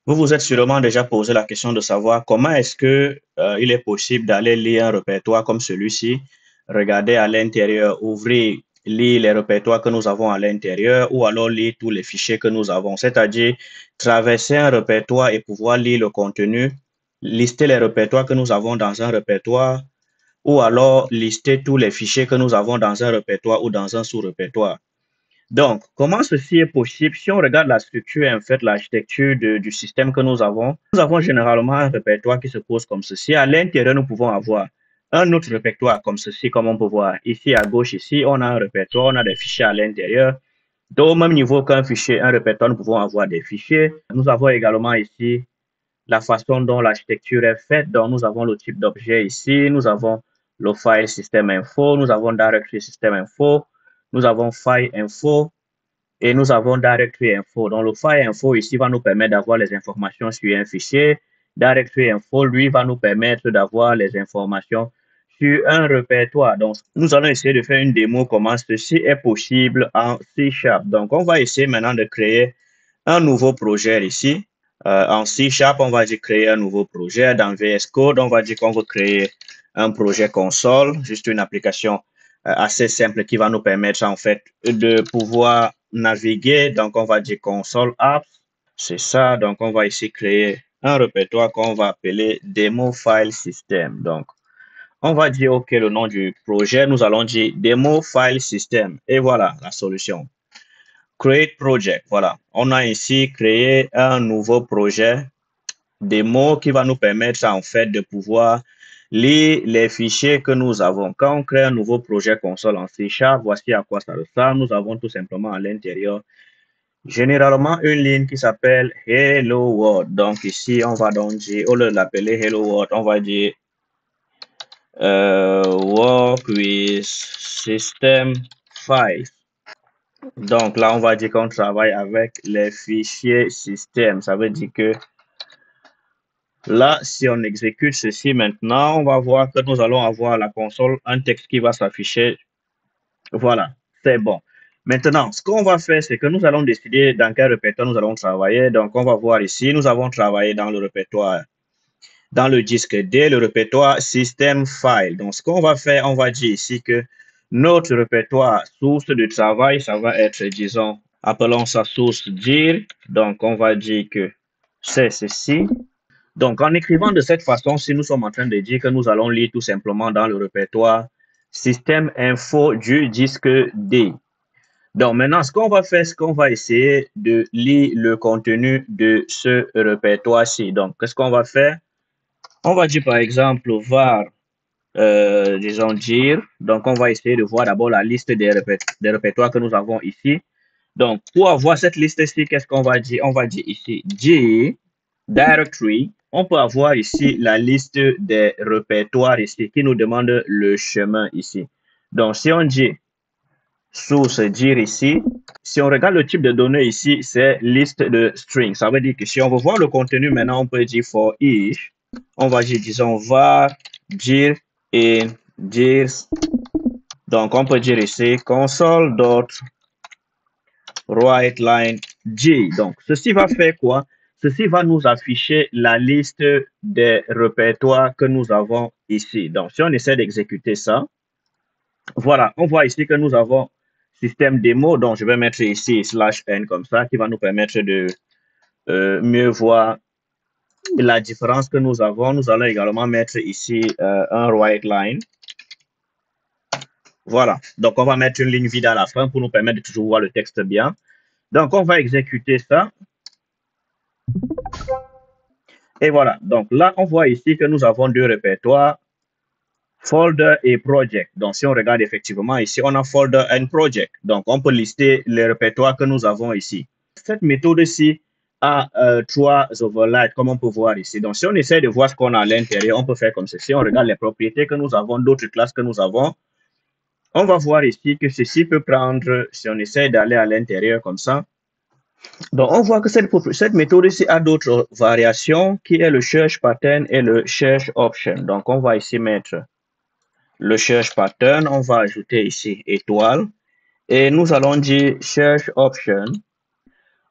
Vous vous êtes sûrement déjà posé la question de savoir comment est-ce que il est possible d'aller lire un répertoire comme celui-ci, regarder à l'intérieur, ouvrir, lire les répertoires que nous avons à l'intérieur ou alors lire tous les fichiers que nous avons, c'est-à-dire traverser un répertoire et pouvoir lire le contenu, lister les répertoires que nous avons dans un répertoire ou alors lister tous les fichiers que nous avons dans un répertoire ou dans un sous-répertoire. Donc, comment ceci est possible? Si on regarde la structure, en fait, l'architecture du système que nous avons généralement un répertoire qui se pose comme ceci. À l'intérieur, nous pouvons avoir un autre répertoire comme ceci, comme on peut voir ici à gauche, ici, on a un répertoire, on a des fichiers à l'intérieur. Donc, au même niveau qu'un fichier, un répertoire, nous pouvons avoir des fichiers. Nous avons également ici la façon dont l'architecture est faite. Donc, nous avons le type d'objet ici, nous avons le file system info, nous avons directory system info, nous avons file info, et nous avons Directory Info. Donc, le file info ici va nous permettre d'avoir les informations sur un fichier. Directory Info, lui, va nous permettre d'avoir les informations sur un répertoire. Donc, nous allons essayer de faire une démo comment ceci est possible en C#. Donc, on va essayer maintenant de créer un nouveau projet ici. En C#, on va dire créer un nouveau projet. Dans VS Code, on va dire qu'on veut créer un projet console, juste une application assez simple qui va nous permettre en fait de pouvoir naviguer. Donc, on va dire console apps. C'est ça. Donc, on va ici créer un répertoire qu'on va appeler demo file system. Donc, on va dire OK le nom du projet. Nous allons dire demo file system. Et voilà la solution. Create project. Voilà. On a ici créé un nouveau projet démo qui va nous permettre en fait de pouvoir lire les fichiers que nous avons. Quand on crée un nouveau projet console en C#, voici à quoi ça ressemble. Nous avons tout simplement à l'intérieur généralement une ligne qui s'appelle Hello World. Donc ici, on va donc dire, au lieu de l'appeler Hello World, on va dire Work with System Files. Donc là, on va dire qu'on travaille avec les fichiers système. Ça veut dire que là, si on exécute ceci maintenant, on va voir que nous allons avoir la console, un texte qui va s'afficher. Voilà, c'est bon. Maintenant, ce qu'on va faire, c'est que nous allons décider dans quel répertoire nous allons travailler. Donc, on va voir ici, nous avons travaillé dans le répertoire, dans le disque D, le répertoire System File. Donc, ce qu'on va faire, on va dire ici que notre répertoire source de travail, ça va être, disons, appelons ça source dir. Donc, on va dire que c'est ceci. Donc, en écrivant de cette façon, si nous sommes en train de dire que nous allons lire tout simplement dans le répertoire système info du disque D. Donc, maintenant, ce qu'on va faire, c'est qu'on va essayer de lire le contenu de ce répertoire-ci. Donc, qu'est-ce qu'on va faire? On va dire par exemple var, disons dire. Donc, on va essayer de voir d'abord la liste des répertoires que nous avons ici. Donc, pour avoir cette liste-ci, qu'est-ce qu'on va dire? On va dire ici G directory. On peut avoir ici la liste des répertoires ici qui nous demande le chemin ici. Donc, si on dit source dire ici, si on regarde le type de données ici, c'est liste de string. Ça veut dire que si on veut voir le contenu maintenant, on peut dire for each. On va dire, disons, var dir et dir. Donc, on peut dire ici console dot write line G. Donc, ceci va faire quoi? Ceci va nous afficher la liste des répertoires que nous avons ici. Donc, si on essaie d'exécuter ça, voilà, on voit ici que nous avons système démo. Donc, je vais mettre ici /n comme ça, qui va nous permettre de mieux voir la différence que nous avons. Nous allons également mettre ici un write line. Voilà, donc on va mettre une ligne vide à la fin pour nous permettre de toujours voir le texte bien. Donc, on va exécuter ça. Et voilà, donc là, on voit ici que nous avons deux répertoires, folder et project. Donc, si on regarde effectivement ici, on a folder and project. Donc, on peut lister les répertoires que nous avons ici. Cette méthode-ci a trois overrides, comme on peut voir ici. Donc, si on essaie de voir ce qu'on a à l'intérieur, on peut faire comme ceci. On regarde les propriétés que nous avons, d'autres classes que nous avons. On va voir ici que ceci peut prendre, si on essaie d'aller à l'intérieur comme ça, donc, on voit que cette méthode ici a d'autres variations qui est le search pattern et le search option. Donc, on va ici mettre le search pattern. On va ajouter ici étoile. Et nous allons dire search option.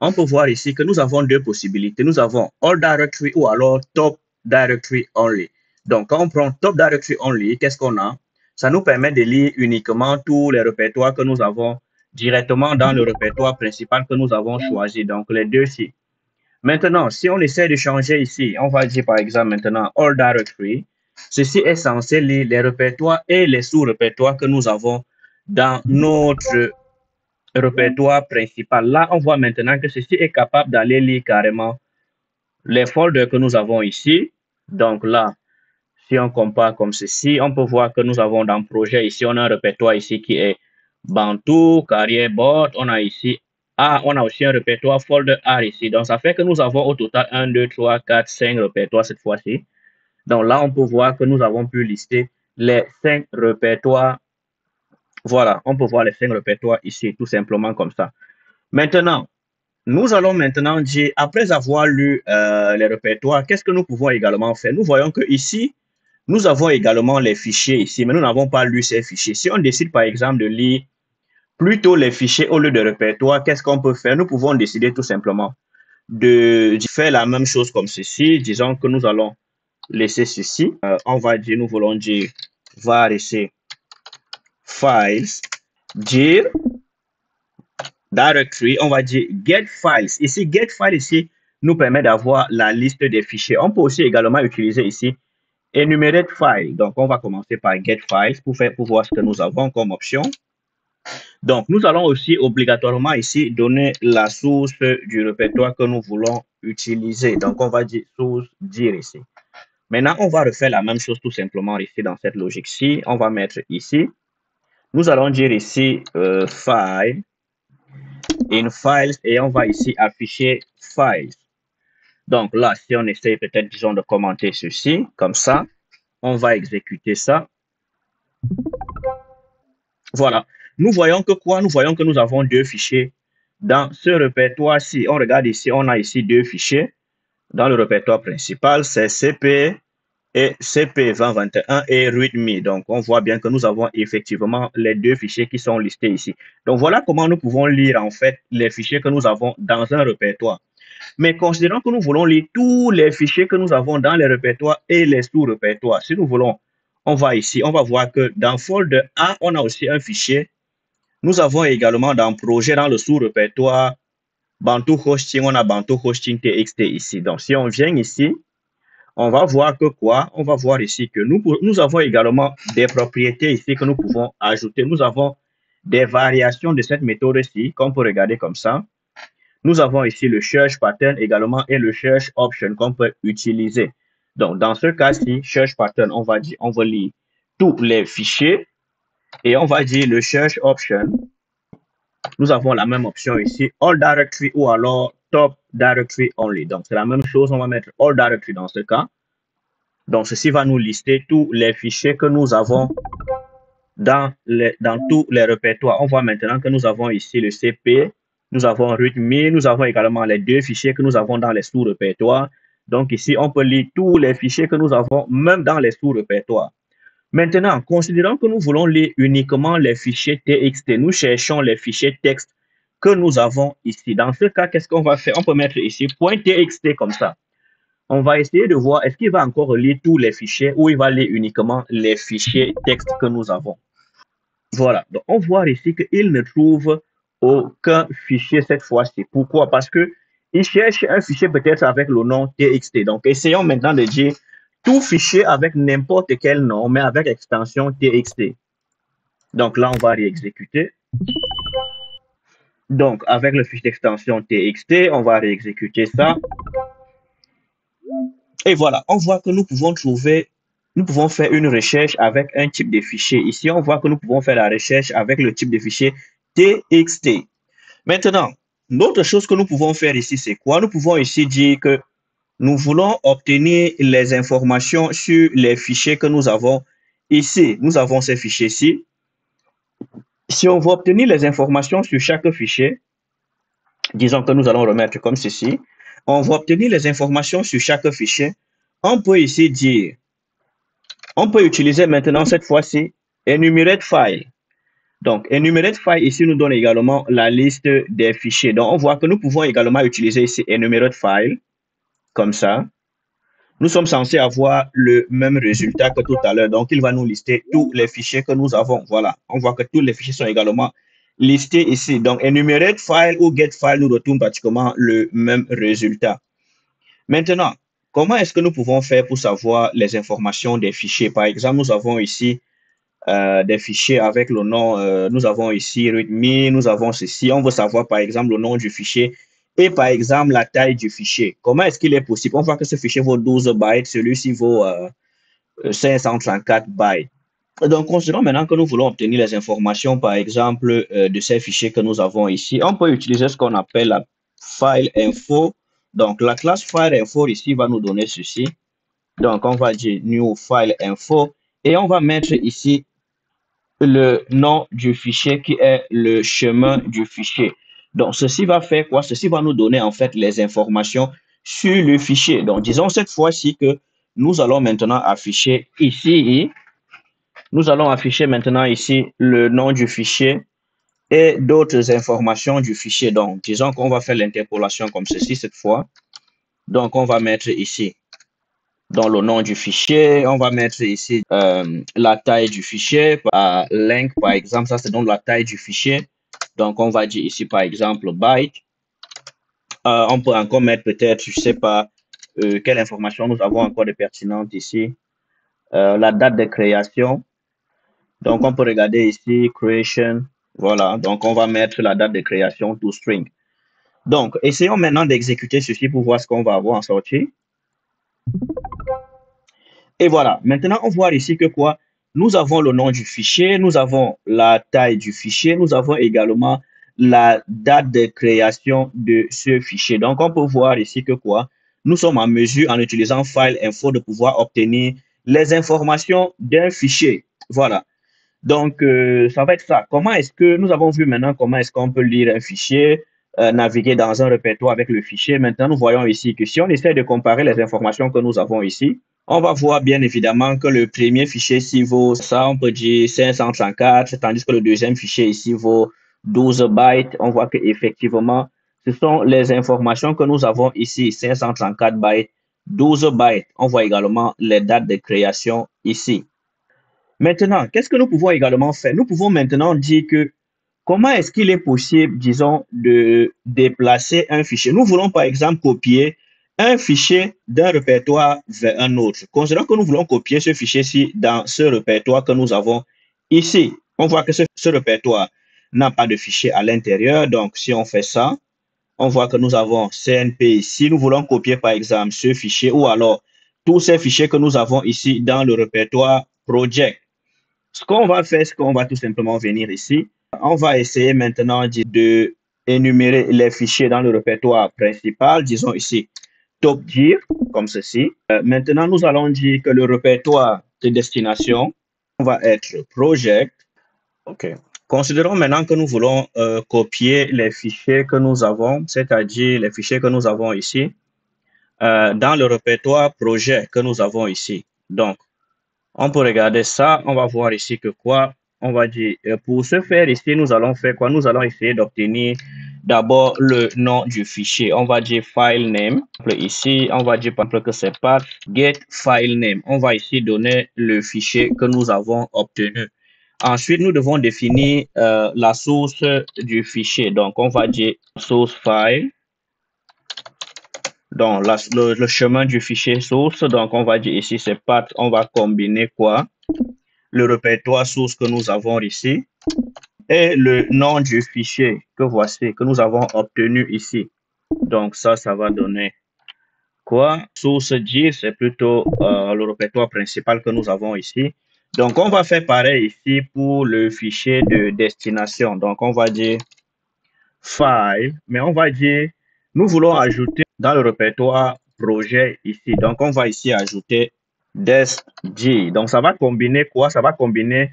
on peut voir ici que nous avons deux possibilités. Nous avons All Directory ou alors Top Directory Only. Donc, quand on prend Top Directory Only, qu'est-ce qu'on a? Ça nous permet de lire uniquement tous les répertoires que nous avons directement dans le répertoire principal que nous avons choisi. Donc, les deux-ci. Maintenant, si on essaie de changer ici, on va dire par exemple maintenant All Directory. Ceci est censé lire les répertoires et les sous-répertoires que nous avons dans notre répertoire principal. Là, on voit maintenant que ceci est capable d'aller lire carrément les folders que nous avons ici. Donc là, si on compare comme ceci, on peut voir que nous avons dans le projet ici, on a un répertoire ici qui est Bantu, Carrière Bot, on a ici on a aussi un répertoire folder R ici. Donc ça fait que nous avons au total 1, 2, 3, 4, 5 répertoires cette fois-ci. Donc là, on peut voir que nous avons pu lister les 5 répertoires. Voilà, on peut voir les 5 répertoires ici, tout simplement comme ça. Maintenant, nous allons maintenant dire, après avoir lu les répertoires, qu'est-ce que nous pouvons également faire? Nous voyons que ici, nous avons également les fichiers ici, mais nous n'avons pas lu ces fichiers. Si on décide par exemple de lire plutôt les fichiers au lieu de répertoire, qu'est-ce qu'on peut faire? Nous pouvons décider tout simplement de faire la même chose comme ceci. Disons que nous allons laisser ceci. On va dire, nous voulons dire var ici files, dire directory, on va dire get files. Ici, get files ici nous permet d'avoir la liste des fichiers. On peut aussi également utiliser ici enumerate file. Donc, on va commencer par get files pour voir ce que nous avons comme option. Donc, nous allons aussi obligatoirement ici donner la source du répertoire que nous voulons utiliser. Donc, on va dire source dire ici. Maintenant, on va refaire la même chose tout simplement ici dans cette logique-ci. On va mettre ici. Nous allons dire ici file, in files, et on va ici afficher files. Donc là, si on essaie peut-être, disons, de commenter ceci, comme ça, on va exécuter ça. Voilà. Nous voyons que quoi? Nous voyons que nous avons deux fichiers dans ce répertoire-ci. On regarde ici, on a ici deux fichiers. Dans le répertoire principal, c'est CP et CP2021 et README. Donc, on voit bien que nous avons effectivement les deux fichiers qui sont listés ici. Donc, voilà comment nous pouvons lire en fait les fichiers que nous avons dans un répertoire. Mais considérons que nous voulons lire tous les fichiers que nous avons dans les répertoires et les sous-répertoires. Si nous voulons, on va ici, on va voir que dans folder A, on a aussi un fichier. Nous avons également dans projet, dans le sous-répertoire Bantu Hosting, on a Bantu Hosting TXT ici. Donc, si on vient ici, on va voir que quoi? On va voir ici que nous avons également des propriétés ici que nous pouvons ajouter. Nous avons des variations de cette méthode-ci qu'on peut regarder comme ça. Nous avons ici le search pattern également et le search option qu'on peut utiliser. Donc, dans ce cas-ci, search pattern, on va dire, on va lire tous les fichiers et on va dire le search option. Nous avons la même option ici, all directory ou alors top directory only. Donc, c'est la même chose. On va mettre all directory dans ce cas. Donc, ceci va nous lister tous les fichiers que nous avons dans tous les répertoires. On voit maintenant que nous avons ici le CP, nous avons README, nous avons également les deux fichiers que nous avons dans les sous-répertoires. Donc ici, on peut lire tous les fichiers que nous avons, même dans les sous-répertoires. Maintenant, considérons que nous voulons lire uniquement les fichiers TXT. Nous cherchons les fichiers texte que nous avons ici. Dans ce cas, qu'est-ce qu'on va faire? On peut mettre ici .txt comme ça. On va essayer de voir est-ce qu'il va encore lire tous les fichiers ou il va lire uniquement les fichiers texte que nous avons. Voilà, donc on voit ici qu'il ne trouve aucun fichier cette fois-ci. Pourquoi? Parce que il cherche un fichier peut-être avec le nom TXT. Donc, essayons maintenant de dire tout fichier avec n'importe quel nom, mais avec extension TXT. Donc là, on va réexécuter. Donc, avec le fichier d'extension TXT, on va réexécuter ça. Et voilà, on voit que nous pouvons faire une recherche avec un type de fichier. Ici, on voit que nous pouvons faire la recherche avec le type de fichier TXT. Maintenant, l'autre chose que nous pouvons faire ici, c'est quoi? Nous pouvons ici dire que nous voulons obtenir les informations sur les fichiers que nous avons ici. Nous avons ces fichiers-ci. Si on veut obtenir les informations sur chaque fichier, disons que nous allons remettre comme ceci, on va obtenir les informations sur chaque fichier. On peut ici dire, on peut utiliser maintenant cette fois-ci enumerate file. Donc, enumerate file ici nous donne également la liste des fichiers. Donc, on voit que nous pouvons également utiliser ici enumerate file, comme ça. Nous sommes censés avoir le même résultat que tout à l'heure. Donc, il va nous lister tous les fichiers que nous avons. Voilà, on voit que tous les fichiers sont également listés ici. Donc, enumerate file ou get file nous retourne pratiquement le même résultat. Maintenant, comment est-ce que nous pouvons faire pour savoir les informations des fichiers? Par exemple, nous avons ici des fichiers avec le nom, nous avons ici readme, nous avons ceci. On veut savoir par exemple le nom du fichier et par exemple la taille du fichier. Comment est-ce qu'il est possible? On voit que ce fichier vaut 12 bytes, celui-ci vaut 534 bytes. Donc, considérons maintenant que nous voulons obtenir les informations, par exemple, de ces fichiers que nous avons ici. On peut utiliser ce qu'on appelle la file info. Donc, la classe file info ici va nous donner ceci. Donc, on va dire new file info et on va mettre ici le nom du fichier qui est le chemin du fichier. Donc, ceci va faire quoi? Ceci va nous donner en fait les informations sur le fichier. Donc, disons cette fois-ci que nous allons maintenant afficher ici, nous allons afficher maintenant ici le nom du fichier et d'autres informations du fichier. Donc, disons qu'on va faire l'interpolation comme ceci cette fois. Donc, on va mettre ici dans le nom du fichier, on va mettre ici la taille du fichier, length par exemple, ça c'est donc la taille du fichier. Donc on va dire ici par exemple byte. On peut encore mettre peut-être, je sais pas, quelle information nous avons encore de pertinente ici. La date de création. Donc on peut regarder ici creation. Voilà, donc on va mettre la date de création to string. Donc essayons maintenant d'exécuter ceci pour voir ce qu'on va avoir en sortie. Et voilà, maintenant on voit ici que quoi? Nous avons le nom du fichier, nous avons la taille du fichier, nous avons également la date de création de ce fichier. Donc on peut voir ici que quoi? Nous sommes en mesure, en utilisant file info, de pouvoir obtenir les informations d'un fichier. Voilà. Donc, ça va être ça. Comment est-ce que nous avons vu maintenant comment est-ce qu'on peut lire un fichier, naviguer dans un répertoire avec le fichier. Maintenant, nous voyons ici que si on essaie de comparer les informations que nous avons ici, on va voir bien évidemment que le premier fichier ici vaut ça, on peut dire 534, tandis que le deuxième fichier ici vaut 12 bytes. On voit que effectivement, ce sont les informations que nous avons ici, 534 bytes, 12 bytes. On voit également les dates de création ici. Maintenant, qu'est-ce que nous pouvons également faire? Nous pouvons maintenant dire que comment est-ce qu'il est possible, disons, de déplacer un fichier? Nous voulons par exemple copier un fichier d'un répertoire vers un autre. Considérons que nous voulons copier ce fichier-ci dans ce répertoire que nous avons ici. On voit que ce répertoire n'a pas de fichier à l'intérieur. Donc, si on fait ça, on voit que nous avons CNP ici. Nous voulons copier par exemple ce fichier ou alors tous ces fichiers que nous avons ici dans le répertoire project. Ce qu'on va faire, c'est qu'on va tout simplement venir ici. On va essayer maintenant de énumérer les fichiers dans le répertoire principal. Disons ici top dir, comme ceci. Maintenant, nous allons dire que le répertoire de destination va être project. OK. Considérons maintenant que nous voulons copier les fichiers que nous avons, c'est-à-dire les fichiers que nous avons ici, dans le répertoire projet que nous avons ici. Donc, on peut regarder ça, on va voir ici que quoi, on va dire, pour ce faire ici, nous allons faire quoi? Nous allons essayer d'obtenir d'abord le nom du fichier. On va dire file name. Ici, on va dire par exemple que c'est pas get file name. On va ici donner le fichier que nous avons obtenu. Ensuite, nous devons définir la source du fichier. Donc, on va dire source file. Donc, le chemin du fichier source, donc on va dire ici, c'est path, on va combiner quoi? Le répertoire source que nous avons ici et le nom du fichier que voici, que nous avons obtenu ici. Donc, ça va donner quoi? Source dir, c'est plutôt le répertoire principal que nous avons ici. Donc, on va faire pareil ici pour le fichier de destination. Donc, on va dire file, mais on va dire, nous voulons ajouter dans le répertoire projet ici. Donc, on va ici ajouter desc. Donc, ça va combiner quoi? Ça va combiner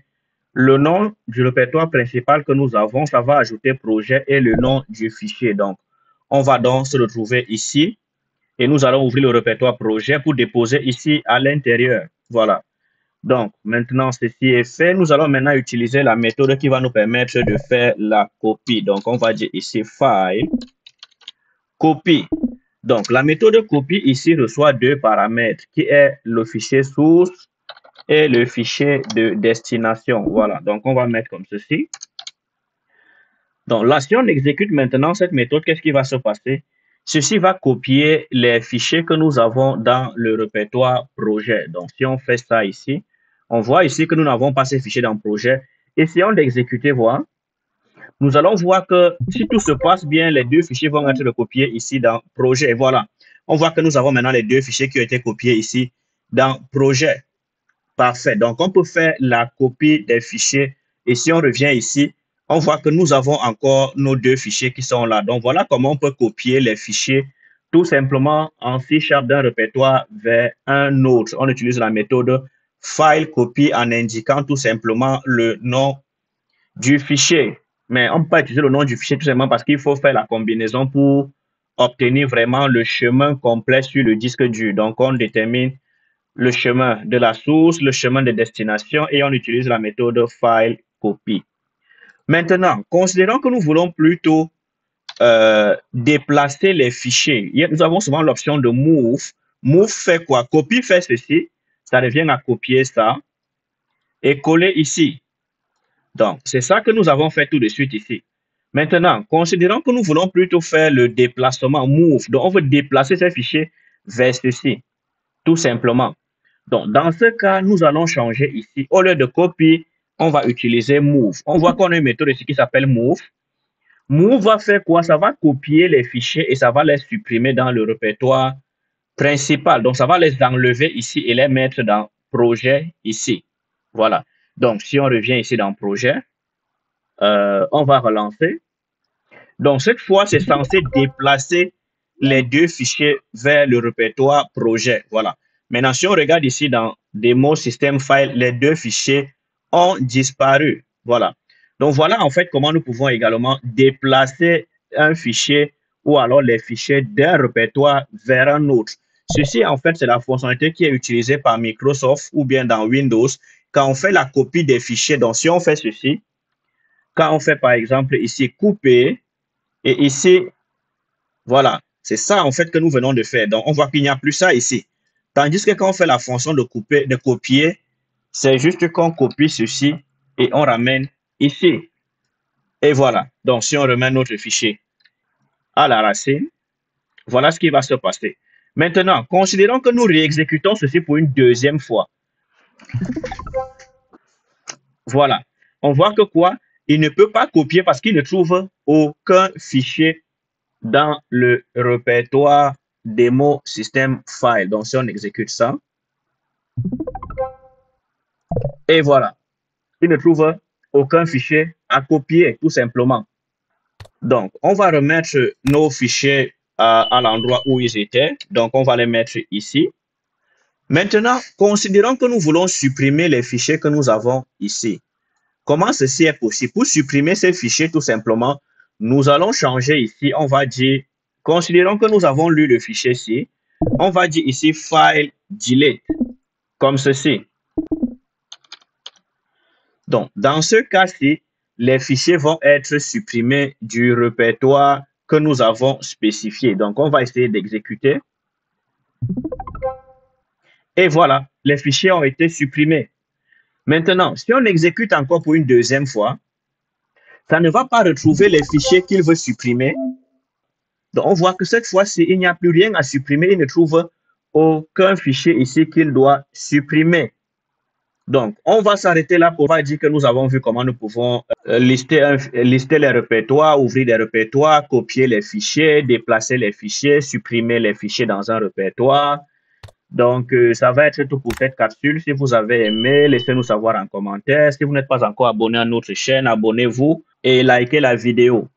le nom du répertoire principal que nous avons. Ça va ajouter projet et le nom du fichier. Donc, on va donc se retrouver ici et nous allons ouvrir le répertoire projet pour déposer ici à l'intérieur. Voilà. Donc, maintenant, ceci est fait. Nous allons maintenant utiliser la méthode qui va nous permettre de faire la copie. Donc, on va dire ici File, Copie. Donc, la méthode copie ici reçoit deux paramètres qui est le fichier source et le fichier de destination. Voilà, donc on va mettre comme ceci. Donc là, si on exécute maintenant cette méthode, qu'est-ce qui va se passer? Ceci va copier les fichiers que nous avons dans le répertoire projet. Donc si on fait ça ici, on voit ici que nous n'avons pas ces fichiers dans le projet. Essayons d'exécuter, voir. Nous allons voir que si tout se passe bien, les deux fichiers vont être recopiés ici dans projet. Voilà. On voit que nous avons maintenant les deux fichiers qui ont été copiés ici dans projet. Parfait. Donc, on peut faire la copie des fichiers. Et si on revient ici, on voit que nous avons encore nos deux fichiers qui sont là. Donc, voilà comment on peut copier les fichiers tout simplement en C# d'un répertoire vers un autre. On utilise la méthode file copy en indiquant tout simplement le nom du fichier. Mais on ne peut pas utiliser le nom du fichier tout simplement parce qu'il faut faire la combinaison pour obtenir vraiment le chemin complet sur le disque dur. Donc, on détermine le chemin de la source, le chemin de destination et on utilise la méthode file copy. Maintenant, considérons que nous voulons plutôt déplacer les fichiers. Nous avons souvent l'option de move. Move fait quoi? Copy fait ceci. Ça revient à copier ça et coller ici. Donc, c'est ça que nous avons fait tout de suite ici. Maintenant, considérons que nous voulons plutôt faire le déplacement move. Donc, on veut déplacer ces fichiers vers ceci, tout simplement. Donc, dans ce cas, nous allons changer ici. Au lieu de copy, on va utiliser move. On voit qu'on a une méthode ici qui s'appelle move. Move va faire quoi? Ça va copier les fichiers et ça va les supprimer dans le répertoire principal. Donc, ça va les enlever ici et les mettre dans projet ici. Voilà. Donc, si on revient ici dans projet, on va relancer. Donc, cette fois, c'est censé déplacer les deux fichiers vers le répertoire projet. Voilà. Maintenant, si on regarde ici dans démo system file, les deux fichiers ont disparu. Voilà. Donc, voilà en fait comment nous pouvons également déplacer un fichier ou alors les fichiers d'un répertoire vers un autre. Ceci, en fait, c'est la fonctionnalité qui est utilisée par Microsoft ou bien dans Windows quand on fait la copie des fichiers. Donc, si on fait ceci, quand on fait par exemple ici couper, et ici, voilà, c'est ça en fait que nous venons de faire. Donc, on voit qu'il n'y a plus ça ici. Tandis que quand on fait la fonction de couper, de copier, c'est juste qu'on copie ceci et on ramène ici. Et voilà. Donc, si on remet notre fichier à la racine, voilà ce qui va se passer. Maintenant, considérons que nous réexécutons ceci pour une deuxième fois. Voilà. On voit que quoi? Il ne peut pas copier parce qu'il ne trouve aucun fichier dans le répertoire démo system file. Donc, si on exécute ça, et voilà, il ne trouve aucun fichier à copier, tout simplement. Donc, on va remettre nos fichiers à l'endroit où ils étaient. Donc, on va les mettre ici. Maintenant, considérons que nous voulons supprimer les fichiers que nous avons ici. Comment ceci est possible? Pour supprimer ces fichiers, tout simplement, nous allons changer ici. On va dire, considérons que nous avons lu le fichier ici. On va dire ici file delete, comme ceci. Donc, dans ce cas-ci, les fichiers vont être supprimés du répertoire que nous avons spécifié. Donc, on va essayer d'exécuter. Et voilà, les fichiers ont été supprimés. Maintenant, si on exécute encore pour une deuxième fois, ça ne va pas retrouver les fichiers qu'il veut supprimer. Donc, on voit que cette fois-ci, il n'y a plus rien à supprimer. Il ne trouve aucun fichier ici qu'il doit supprimer. Donc, on va s'arrêter là pour dire que nous avons vu comment nous pouvons lister les répertoires, ouvrir des répertoires, copier les fichiers, déplacer les fichiers, supprimer les fichiers dans un répertoire. Donc, ça va être tout pour cette capsule. Si vous avez aimé, laissez-nous savoir en commentaire. Si vous n'êtes pas encore abonné à notre chaîne, abonnez-vous et likez la vidéo.